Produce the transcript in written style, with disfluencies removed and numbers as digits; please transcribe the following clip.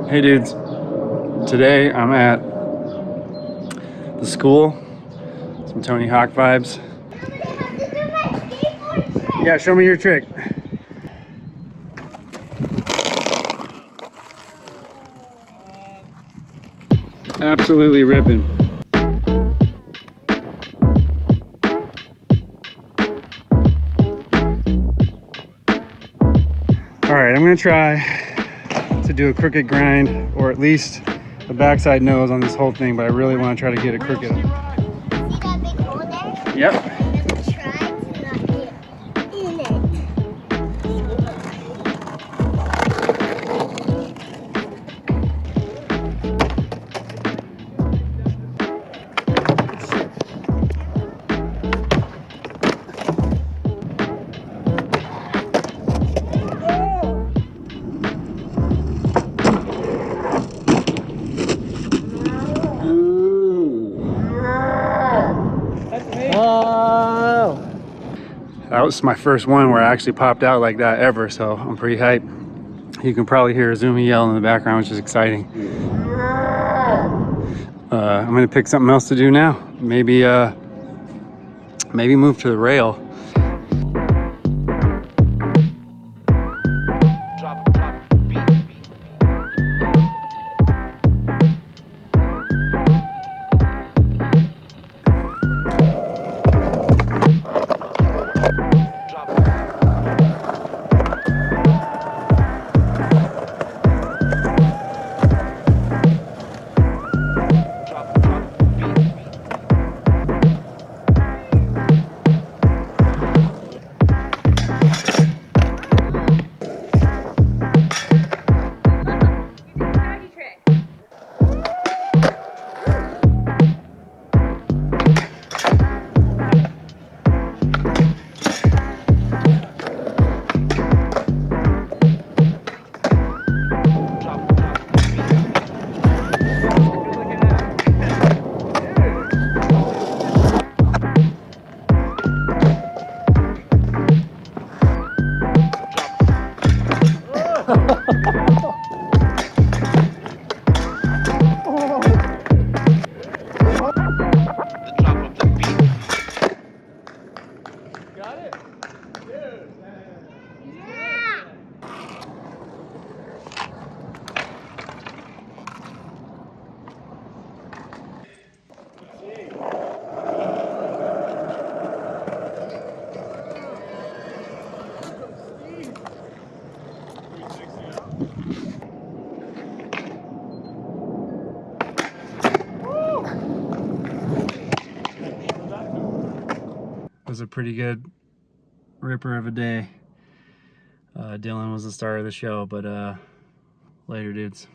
Hey dudes, today I'm at the school, some Tony Hawk vibes. Yeah, show me your trick. Absolutely ripping. All right, I'm gonna try to do a crooked grind, or at least the backside nose on this whole thing, but I really want to try to get it crooked. See that big hole there? Yep. I'm gonna try to not get in it. That was my first one where I actually popped out like that ever, so I'm pretty hyped. You can probably hear Azumi yell in the background, which is exciting. I'm gonna pick something else to do now. Maybe move to the rail. Was a pretty good ripper of a day. Dylan was the star of the show, but later dudes.